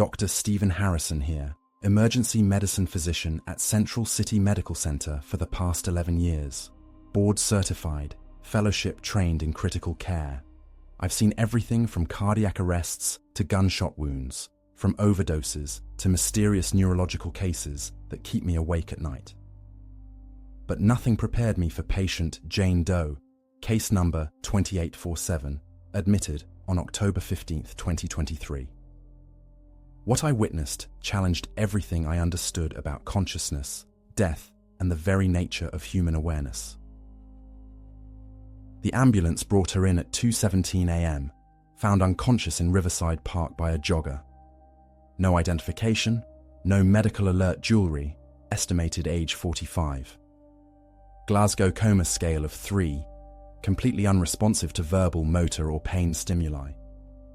Dr. Stephen Harrison here, emergency medicine physician at Central City Medical Center for the past 11 years. Board certified, fellowship trained in critical care. I've seen everything from cardiac arrests to gunshot wounds, from overdoses to mysterious neurological cases that keep me awake at night. But nothing prepared me for patient Jane Doe, case number 2847, admitted on October 15, 2023. What I witnessed challenged everything I understood about consciousness, death, and the very nature of human awareness. The ambulance brought her in at 2:17 a.m., found unconscious in Riverside Park by a jogger. No identification, no medical alert jewelry, estimated age 45. Glasgow Coma Scale of 3, completely unresponsive to verbal, motor, or pain stimuli.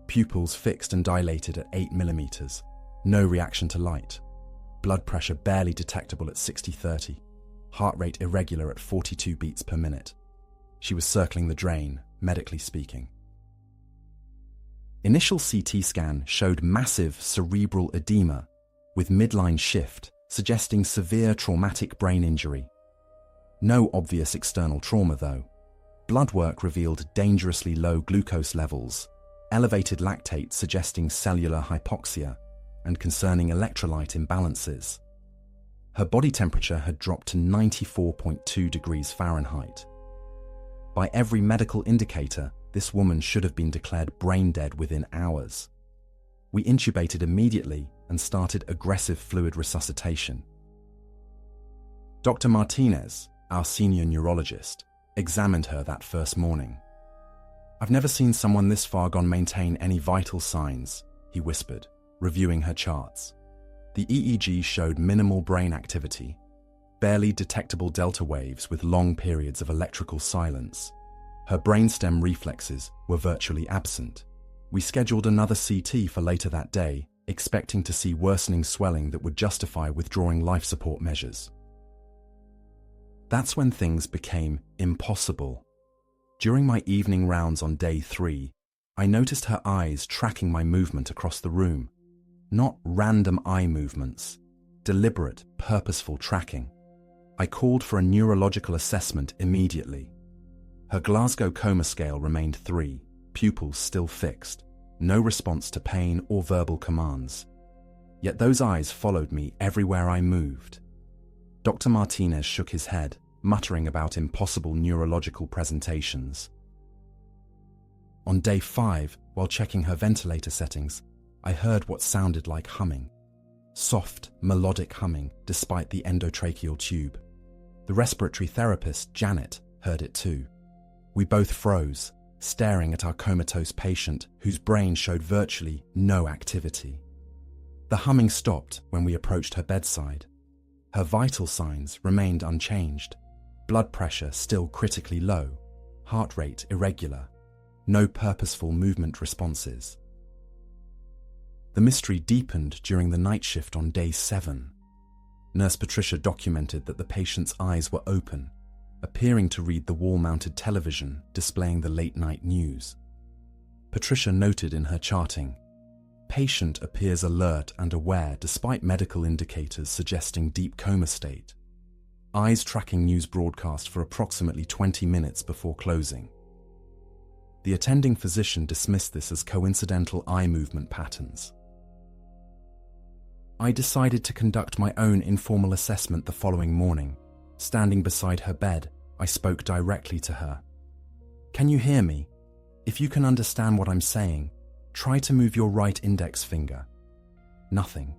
Pupils fixed and dilated at 8 millimeters. No reaction to light. Blood pressure barely detectable at 60/30. Heart rate irregular at 42 beats per minute. She was circling the drain, medically speaking. Initial CT scan showed massive cerebral edema with midline shift, suggesting severe traumatic brain injury. No obvious external trauma, though. Blood work revealed dangerously low glucose levels, elevated lactate suggesting cellular hypoxia, and concerning electrolyte imbalances. Her body temperature had dropped to 94.2 degrees Fahrenheit. By every medical indicator, this woman should have been declared brain dead within hours. We intubated immediately and started aggressive fluid resuscitation. Dr. Martinez, our senior neurologist, examined her that first morning. "I've never seen someone this far gone maintain any vital signs," he whispered, reviewing her charts. The EEG showed minimal brain activity, barely detectable delta waves with long periods of electrical silence. Her brainstem reflexes were virtually absent. We scheduled another CT for later that day, expecting to see worsening swelling that would justify withdrawing life support measures. That's when things became impossible. During my evening rounds on day 3, I noticed her eyes tracking my movement across the room. Not random eye movements, deliberate, purposeful tracking. I called for a neurological assessment immediately. Her Glasgow Coma Scale remained 3, pupils still fixed, no response to pain or verbal commands. Yet those eyes followed me everywhere I moved. Dr. Martinez shook his head, muttering about impossible neurological presentations. On day 5, while checking her ventilator settings, I heard what sounded like humming. Soft, melodic humming despite the endotracheal tube. The respiratory therapist, Janet, heard it too. We both froze, staring at our comatose patient whose brain showed virtually no activity. The humming stopped when we approached her bedside. Her vital signs remained unchanged. Blood pressure still critically low, heart rate irregular, no purposeful movement responses. The mystery deepened during the night shift on day 7. Nurse Patricia documented that the patient's eyes were open, appearing to read the wall-mounted television displaying the late-night news. Patricia noted in her charting, "Patient appears alert and aware despite medical indicators suggesting deep coma state. Eyes tracking news broadcast for approximately 20 minutes before closing." The attending physician dismissed this as coincidental eye movement patterns. I decided to conduct my own informal assessment the following morning. Standing beside her bed, I spoke directly to her. "Can you hear me? If you can understand what I'm saying, try to move your right index finger." Nothing.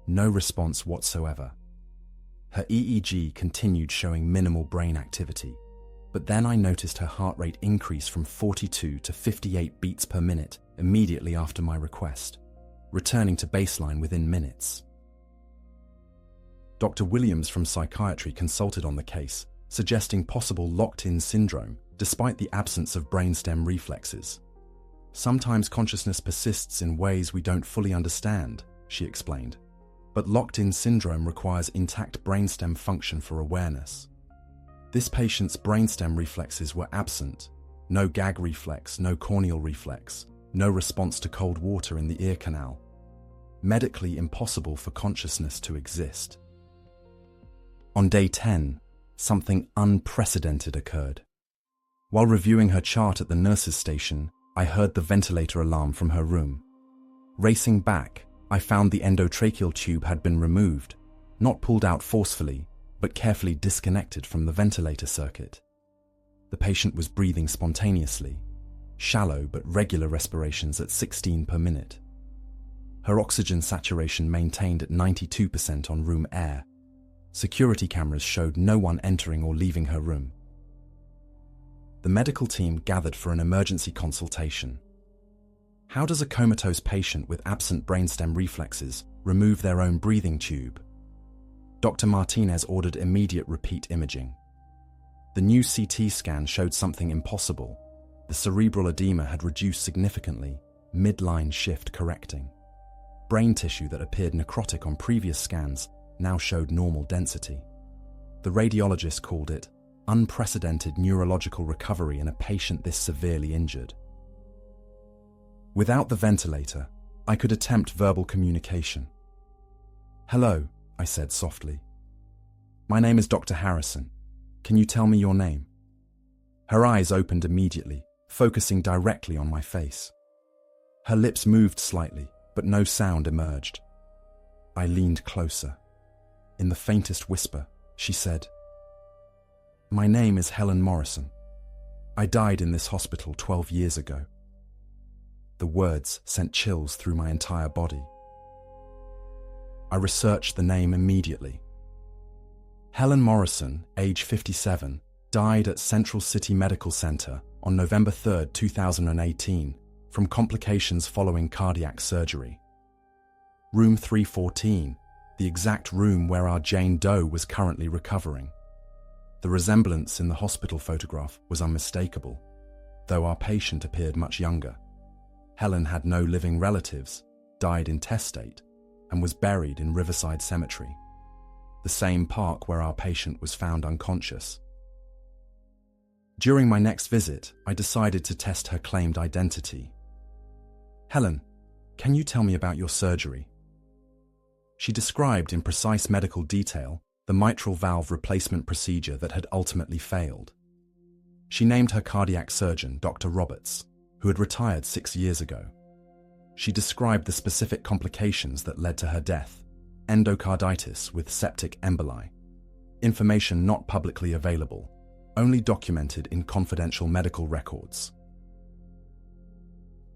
No response whatsoever. Her EEG continued showing minimal brain activity, but then I noticed her heart rate increase from 42 to 58 beats per minute immediately after my request, returning to baseline within minutes. Dr. Williams from psychiatry consulted on the case, suggesting possible locked-in syndrome despite the absence of brainstem reflexes. "Sometimes consciousness persists in ways we don't fully understand," she explained, "but locked-in syndrome requires intact brainstem function for awareness. This patient's brainstem reflexes were absent. No gag reflex, no corneal reflex, no response to cold water in the ear canal. medically impossible for consciousness to exist. On day 10, something unprecedented occurred. While reviewing her chart at the nurse's station, I heard the ventilator alarm from her room. Racing back, I found the endotracheal tube had been removed, not pulled out forcefully, but carefully disconnected from the ventilator circuit. The patient was breathing spontaneously, shallow but regular respirations at 16 per minute. Her oxygen saturation maintained at 92% on room air. Security cameras showed no one entering or leaving her room. The medical team gathered for an emergency consultation. How does a comatose patient with absent brainstem reflexes remove their own breathing tube? Dr. Martinez ordered immediate repeat imaging. The new CT scan showed something impossible. The cerebral edema had reduced significantly, midline shift correcting. Brain tissue that appeared necrotic on previous scans now showed normal density. The radiologist called it unprecedented neurological recovery in a patient this severely injured. Without the ventilator, I could attempt verbal communication. "Hello," I said softly. "My name is Dr. Harrison. Can you tell me your name?" Her eyes opened immediately, focusing directly on my face. Her lips moved slightly, but no sound emerged. I leaned closer. In the faintest whisper, she said, "My name is Helen Morrison. I died in this hospital 12 years ago." The words sent chills through my entire body. I researched the name immediately. Helen Morrison, age 57, died at Central City Medical Center on November 3, 2018, from complications following cardiac surgery. Room 314, the exact room where our Jane Doe was currently recovering. The resemblance in the hospital photograph was unmistakable, though our patient appeared much younger. Helen had no living relatives, died intestate, and was buried in Riverside Cemetery, the same park where our patient was found unconscious. During my next visit, I decided to test her claimed identity. "Helen, can you tell me about your surgery?" She described in precise medical detail the mitral valve replacement procedure that had ultimately failed. She named her cardiac surgeon, Dr. Roberts, who had retired 6 years ago. She described the specific complications that led to her death: endocarditis with septic emboli. Information not publicly available, only documented in confidential medical records.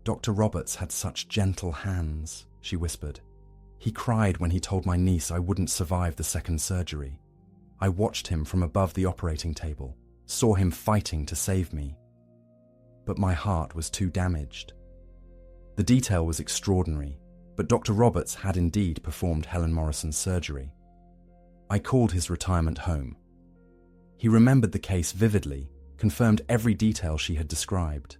"Dr. Roberts had such gentle hands," she whispered. "He cried when he told my niece I wouldn't survive the second surgery. I watched him from above the operating table, saw him fighting to save me. But my heart was too damaged." The detail was extraordinary, but Dr. Roberts had indeed performed Helen Morrison's surgery. I called his retirement home. He remembered the case vividly, confirmed every detail she had described.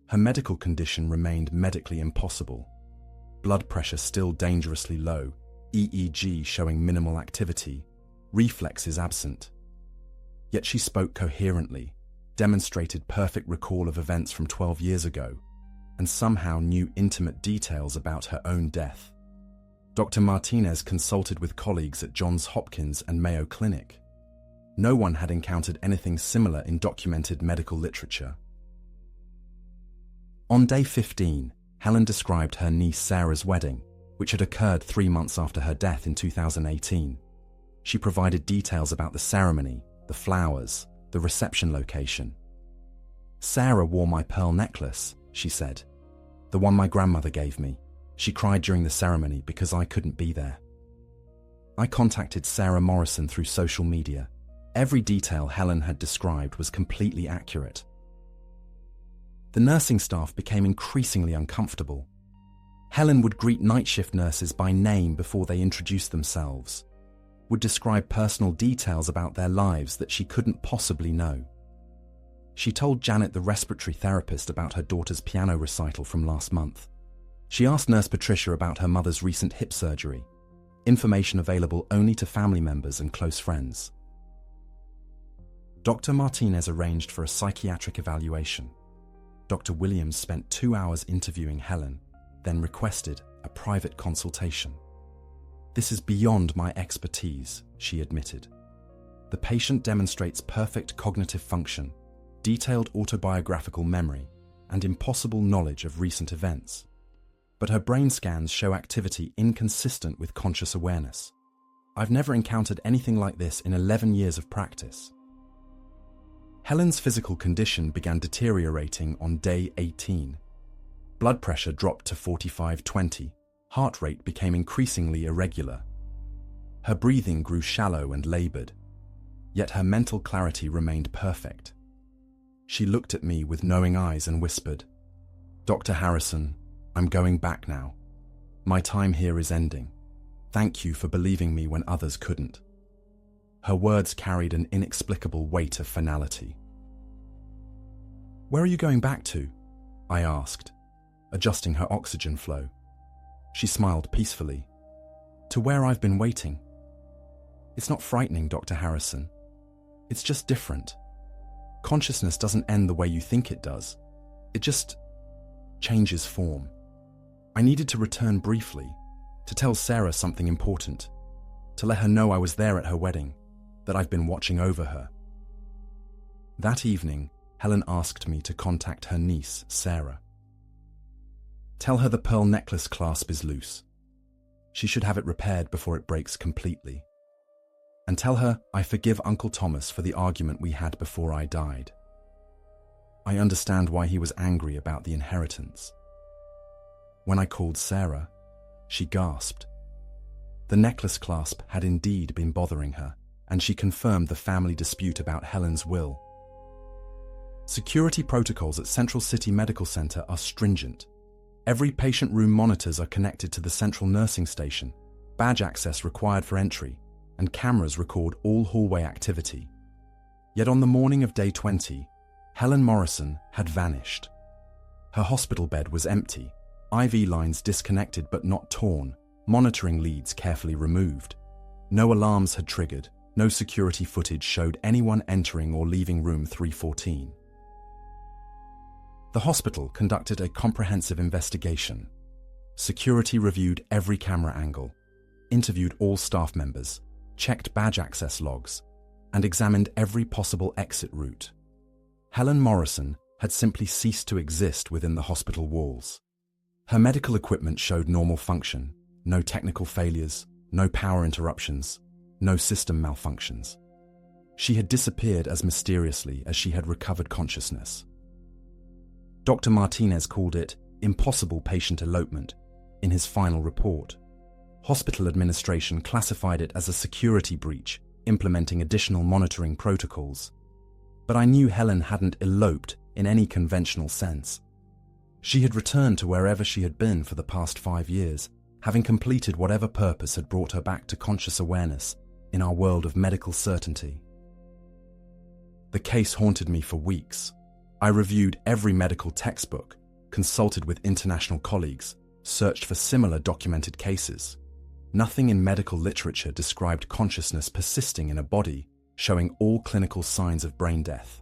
Her medical condition remained medically impossible. Blood pressure still dangerously low, EEG showing minimal activity, reflexes absent. Yet she spoke coherently, demonstrated perfect recall of events from 12 years ago, and somehow knew intimate details about her own death. Dr. Martinez consulted with colleagues at Johns Hopkins and Mayo Clinic. No one had encountered anything similar in documented medical literature. On day 15, Helen described her niece Sarah's wedding, which had occurred 3 months after her death in 2018. She provided details about the ceremony, the flowers, the reception location. "Sarah wore my pearl necklace," she said. "The one my grandmother gave me. She cried during the ceremony because I couldn't be there." I contacted Sarah Morrison through social media. Every detail Helen had described was completely accurate. The nursing staff became increasingly uncomfortable. Helen would greet night shift nurses by name before they introduced themselves, would describe personal details about their lives that she couldn't possibly know. She told Janet, the respiratory therapist, about her daughter's piano recital from last month. She asked Nurse Patricia about her mother's recent hip surgery, information available only to family members and close friends. Dr. Martinez arranged for a psychiatric evaluation. Dr. Williams spent 2 hours interviewing Helen, then requested a private consultation. This is beyond my expertise, she admitted. The patient demonstrates perfect cognitive function, detailed autobiographical memory, and impossible knowledge of recent events. But her brain scans show activity inconsistent with conscious awareness. I've never encountered anything like this in 11 years of practice. Helen's physical condition began deteriorating on day 18. Blood pressure dropped to 45/20. Heart rate became increasingly irregular. Her breathing grew shallow and labored, yet her mental clarity remained perfect. She looked at me with knowing eyes and whispered, "Dr. Harrison, I'm going back now. My time here is ending. Thank you for believing me when others couldn't." Her words carried an inexplicable weight of finality. "Where are you going back to?" I asked, adjusting her oxygen flow. She smiled peacefully. "To where I've been waiting." "It's not frightening, Dr. Harrison. It's just different. Consciousness doesn't end the way you think it does. It just changes form. I needed to return briefly, to tell Sarah something important, to let her know I was there at her wedding, that I've been watching over her." That evening, Helen asked me to contact her niece, Sarah. "Tell her the pearl necklace clasp is loose. She should have it repaired before it breaks completely. And tell her I forgive Uncle Thomas for the argument we had before I died. I understand why he was angry about the inheritance." When I called Sarah, she gasped. The necklace clasp had indeed been bothering her, and she confirmed the family dispute about Helen's will. Security protocols at Central City Medical Center are stringent. Every patient room monitors are connected to the central nursing station, badge access required for entry, and cameras record all hallway activity. Yet on the morning of day 20, Helen Morrison had vanished. Her hospital bed was empty, IV lines disconnected but not torn, monitoring leads carefully removed. No alarms had triggered, no security footage showed anyone entering or leaving room 314. The hospital conducted a comprehensive investigation. Security reviewed every camera angle, interviewed all staff members, checked badge access logs, and examined every possible exit route. Helen Morrison had simply ceased to exist within the hospital walls. Her medical equipment showed normal function, no technical failures, no power interruptions, no system malfunctions. She had disappeared as mysteriously as she had recovered consciousness. Dr. Martinez called it impossible patient elopement in his final report. Hospital administration classified it as a security breach, implementing additional monitoring protocols. But I knew Helen hadn't eloped in any conventional sense. She had returned to wherever she had been for the past 5 years, having completed whatever purpose had brought her back to conscious awareness in our world of medical certainty. The case haunted me for weeks. I reviewed every medical textbook, consulted with international colleagues, searched for similar documented cases. Nothing in medical literature described consciousness persisting in a body, showing all clinical signs of brain death.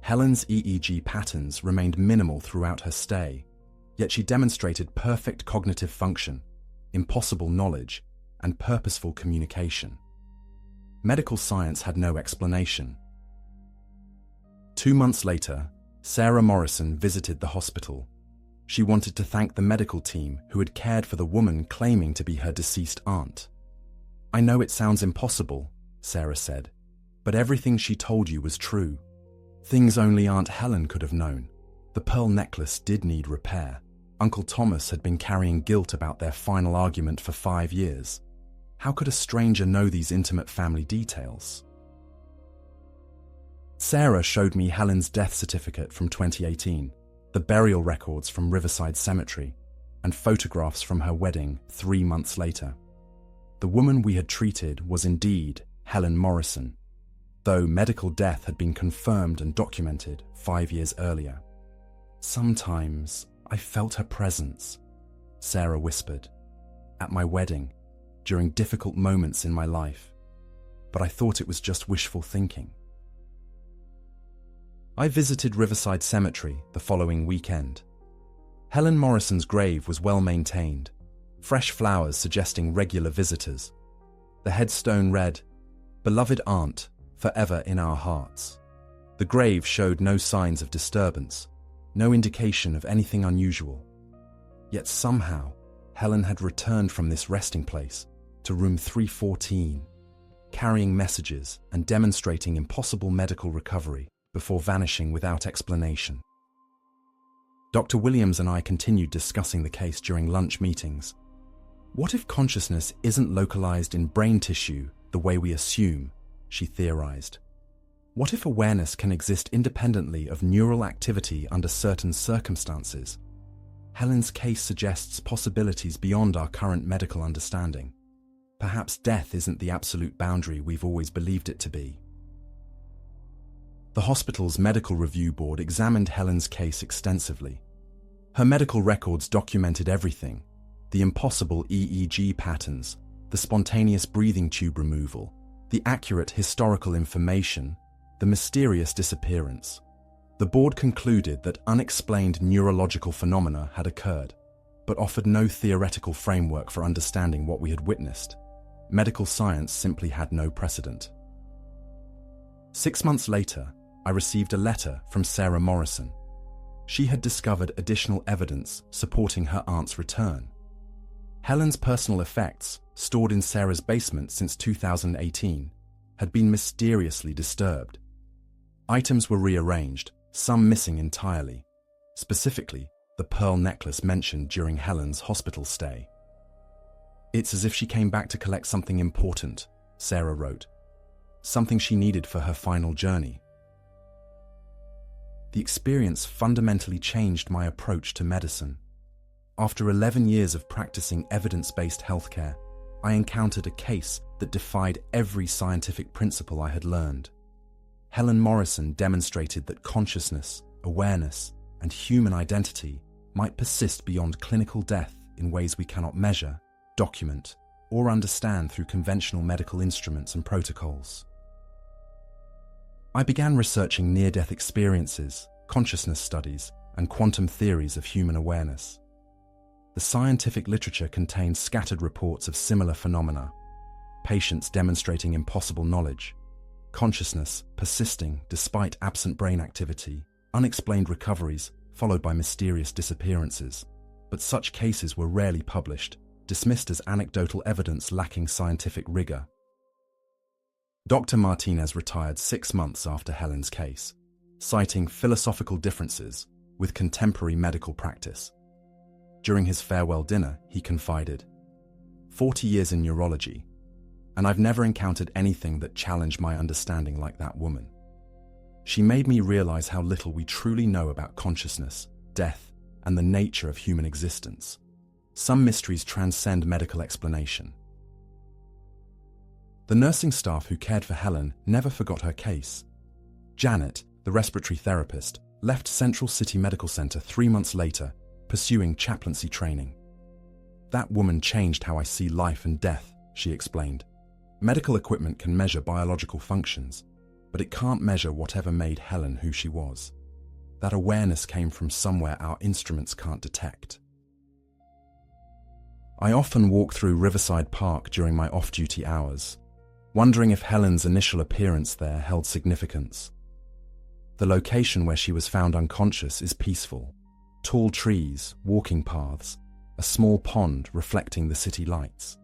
Helen's EEG patterns remained minimal throughout her stay, yet she demonstrated perfect cognitive function, impossible knowledge, and purposeful communication. Medical science had no explanation. 2 months later, Sarah Morrison visited the hospital. She wanted to thank the medical team who had cared for the woman claiming to be her deceased aunt. "I know it sounds impossible," Sarah said, "but everything she told you was true. Things only Aunt Helen could have known. The pearl necklace did need repair. Uncle Thomas had been carrying guilt about their final argument for 5 years. How could a stranger know these intimate family details?" Sarah showed me Helen's death certificate from 2018, the burial records from Riverside Cemetery, and photographs from her wedding 3 months later. The woman we had treated was indeed Helen Morrison, though medical death had been confirmed and documented 5 years earlier. "Sometimes I felt her presence," Sarah whispered, "at my wedding, during difficult moments in my life, but I thought it was just wishful thinking." I visited Riverside Cemetery the following weekend. Helen Morrison's grave was well maintained, fresh flowers suggesting regular visitors. The headstone read, "Beloved Aunt, forever in our hearts." The grave showed no signs of disturbance, no indication of anything unusual. Yet somehow, Helen had returned from this resting place to room 314, carrying messages and demonstrating impossible medical recovery before vanishing without explanation. Dr. Williams and I continued discussing the case during lunch meetings. What if consciousness isn't localized in brain tissue the way we assume, she theorized. What if awareness can exist independently of neural activity under certain circumstances? Helen's case suggests possibilities beyond our current medical understanding. Perhaps death isn't the absolute boundary we've always believed it to be. The hospital's medical review board examined Helen's case extensively. Her medical records documented everything: the impossible EEG patterns, the spontaneous breathing tube removal, the accurate historical information, the mysterious disappearance. The board concluded that unexplained neurological phenomena had occurred, but offered no theoretical framework for understanding what we had witnessed. Medical science simply had no precedent. 6 months later, I received a letter from Sarah Morrison. She had discovered additional evidence supporting her aunt's return. Helen's personal effects, stored in Sarah's basement since 2018, had been mysteriously disturbed. Items were rearranged, some missing entirely, specifically the pearl necklace mentioned during Helen's hospital stay. "It's as if she came back to collect something important," Sarah wrote. "Something she needed for her final journey." The experience fundamentally changed my approach to medicine. After 11 years of practicing evidence-based healthcare, I encountered a case that defied every scientific principle I had learned. Helen Morrison demonstrated that consciousness, awareness, and human identity might persist beyond clinical death in ways we cannot measure, document, or understand through conventional medical instruments and protocols. I began researching near-death experiences, consciousness studies, and quantum theories of human awareness. The scientific literature contained scattered reports of similar phenomena: patients demonstrating impossible knowledge, consciousness persisting despite absent brain activity, unexplained recoveries followed by mysterious disappearances. But such cases were rarely published, dismissed as anecdotal evidence lacking scientific rigor. Dr. Martinez retired 6 months after Helen's case, citing philosophical differences with contemporary medical practice. During his farewell dinner, he confided, 40 years in neurology, and I've never encountered anything that challenged my understanding like that woman. She made me realize how little we truly know about consciousness, death, and the nature of human existence. Some mysteries transcend medical explanation." The nursing staff who cared for Helen never forgot her case. Janet, the respiratory therapist, left Central City Medical Center 3 months later, pursuing chaplaincy training. "That woman changed how I see life and death," she explained. "Medical equipment can measure biological functions, but it can't measure whatever made Helen who she was. That awareness came from somewhere our instruments can't detect." I often walk through Riverside Park during my off-duty hours, wondering if Helen's initial appearance there held significance. The location where she was found unconscious is peaceful: tall trees, walking paths, a small pond reflecting the city lights.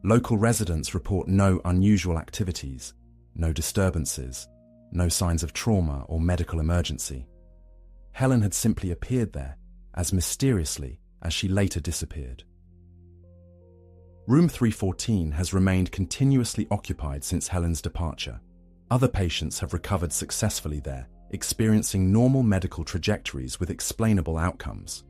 Local residents report no unusual activities, no disturbances, no signs of trauma or medical emergency. Helen had simply appeared there, as mysteriously as she later disappeared. Room 314 has remained continuously occupied since Helen's departure. Other patients have recovered successfully there, experiencing normal medical trajectories with explainable outcomes.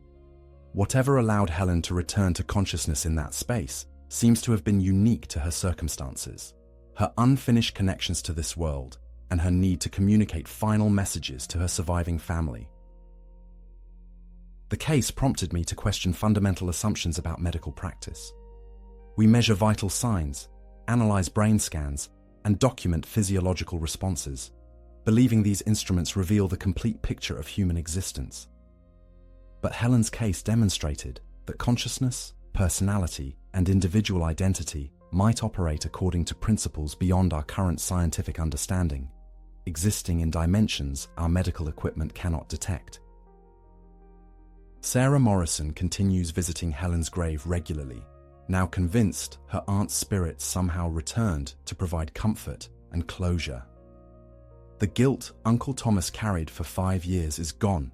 Whatever allowed Helen to return to consciousness in that space seems to have been unique to her circumstances, her unfinished connections to this world, and her need to communicate final messages to her surviving family. The case prompted me to question fundamental assumptions about medical practice. We measure vital signs, analyze brain scans, and document physiological responses, believing these instruments reveal the complete picture of human existence. But Helen's case demonstrated that consciousness, personality, and individual identity might operate according to principles beyond our current scientific understanding, existing in dimensions our medical equipment cannot detect. Sarah Morrison continues visiting Helen's grave regularly, now convinced her aunt's spirit somehow returned to provide comfort and closure. The guilt Uncle Thomas carried for 5 years is gone,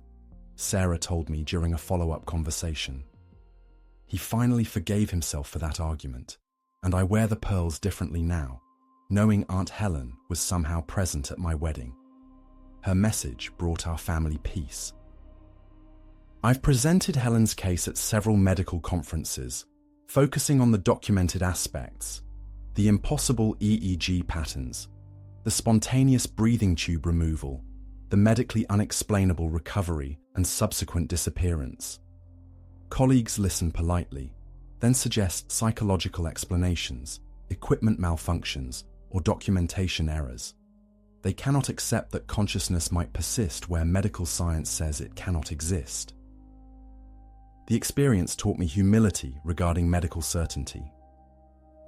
Sarah told me during a follow-up conversation. He finally forgave himself for that argument, and I wear the pearls differently now, knowing Aunt Helen was somehow present at my wedding. Her message brought our family peace. I've presented Helen's case at several medical conferences, focusing on the documented aspects, the impossible EEG patterns, the spontaneous breathing tube removal, the medically unexplainable recovery and subsequent disappearance. Colleagues listen politely, then suggest psychological explanations, equipment malfunctions, or documentation errors. They cannot accept that consciousness might persist where medical science says it cannot exist. The experience taught me humility regarding medical certainty.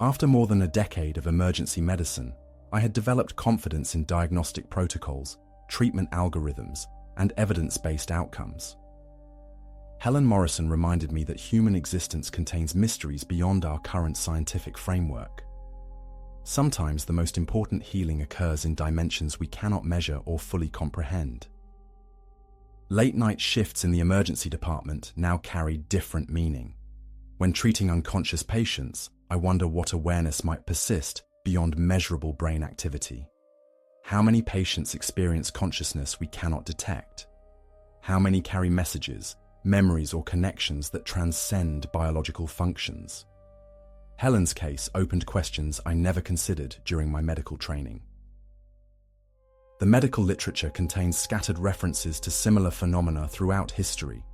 After more than a decade of emergency medicine, I had developed confidence in diagnostic protocols, treatment algorithms, and evidence-based outcomes. Helen Morrison reminded me that human existence contains mysteries beyond our current scientific framework. Sometimes the most important healing occurs in dimensions we cannot measure or fully comprehend. Late-night shifts in the emergency department now carry different meaning. When treating unconscious patients, I wonder what awareness might persist beyond measurable brain activity. How many patients experience consciousness we cannot detect? How many carry messages, memories, or connections that transcend biological functions? Helen's case opened questions I never considered during my medical training. The medical literature contains scattered references to similar phenomena throughout history,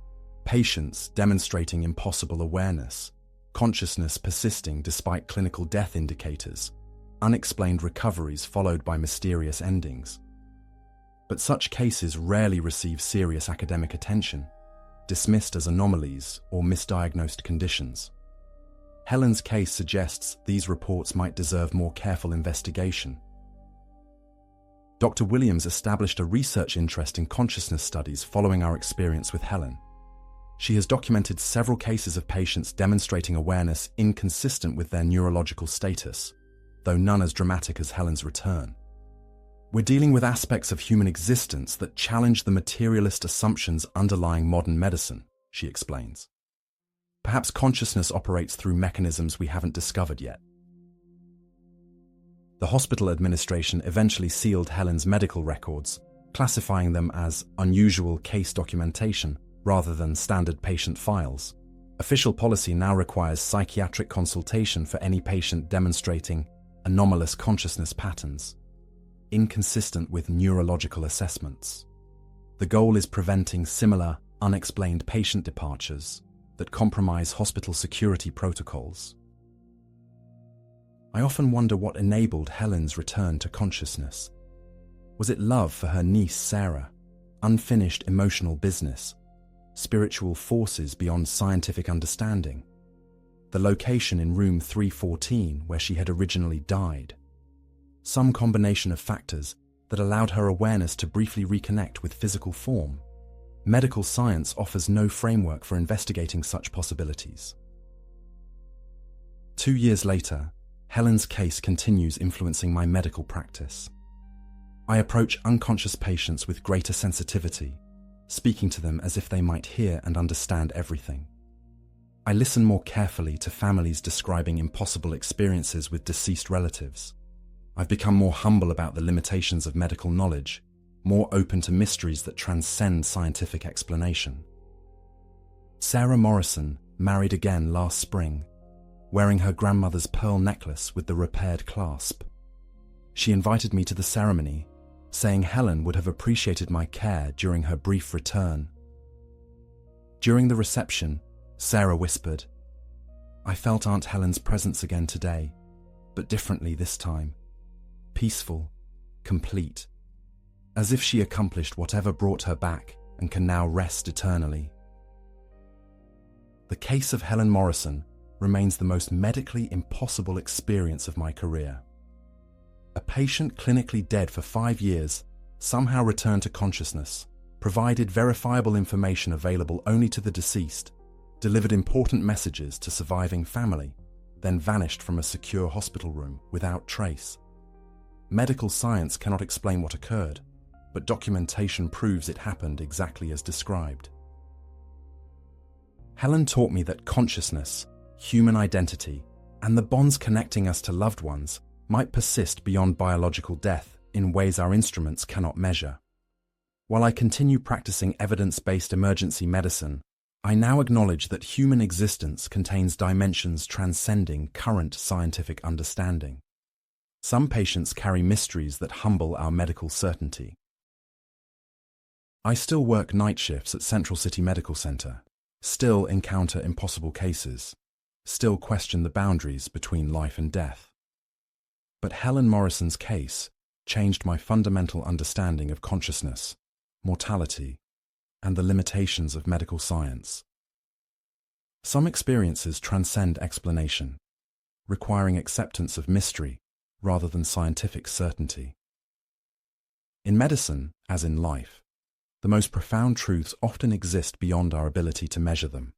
patients demonstrating impossible awareness, consciousness persisting despite clinical death indicators, unexplained recoveries followed by mysterious endings. But such cases rarely receive serious academic attention, dismissed as anomalies or misdiagnosed conditions. Helen's case suggests these reports might deserve more careful investigation. Dr. Williams established a research interest in consciousness studies following our experience with Helen. She has documented several cases of patients demonstrating awareness inconsistent with their neurological status, though none as dramatic as Helen's return. We're dealing with aspects of human existence that challenge the materialist assumptions underlying modern medicine, she explains. Perhaps consciousness operates through mechanisms we haven't discovered yet. The hospital administration eventually sealed Helen's medical records, classifying them as unusual case documentation rather than standard patient files. Official policy now requires psychiatric consultation for any patient demonstrating anomalous consciousness patterns, inconsistent with neurological assessments. The goal is preventing similar, unexplained patient departures that compromise hospital security protocols. I often wonder what enabled Helen's return to consciousness. Was it love for her niece Sarah, unfinished emotional business, spiritual forces beyond scientific understanding, the location in room 314 where she had originally died? Some combination of factors that allowed her awareness to briefly reconnect with physical form. Medical science offers no framework for investigating such possibilities. 2 years later, Helen's case continues influencing my medical practice. I approach unconscious patients with greater sensitivity, speaking to them as if they might hear and understand everything. I listen more carefully to families describing impossible experiences with deceased relatives. I've become more humble about the limitations of medical knowledge, more open to mysteries that transcend scientific explanation. Sarah Morrison married again last spring, wearing her grandmother's pearl necklace with the repaired clasp. She invited me to the ceremony, saying Helen would have appreciated my care during her brief return. During the reception, Sarah whispered, "I felt Aunt Helen's presence again today, but differently this time. Peaceful, complete, as if she accomplished whatever brought her back and can now rest eternally." The case of Helen Morrison remains the most medically impossible experience of my career. A patient clinically dead for 5 years somehow returned to consciousness, provided verifiable information available only to the deceased, delivered important messages to surviving family, then vanished from a secure hospital room without trace. Medical science cannot explain what occurred, but documentation proves it happened exactly as described. Helen taught me that consciousness, human identity, and the bonds connecting us to loved ones might persist beyond biological death in ways our instruments cannot measure. While I continue practicing evidence-based emergency medicine, I now acknowledge that human existence contains dimensions transcending current scientific understanding. Some patients carry mysteries that humble our medical certainty. I still work night shifts at Central City Medical Center, still encounter impossible cases, still question the boundaries between life and death. But Helen Morrison's case changed my fundamental understanding of consciousness, mortality, and the limitations of medical science. Some experiences transcend explanation, requiring acceptance of mystery rather than scientific certainty. In medicine, as in life, the most profound truths often exist beyond our ability to measure them.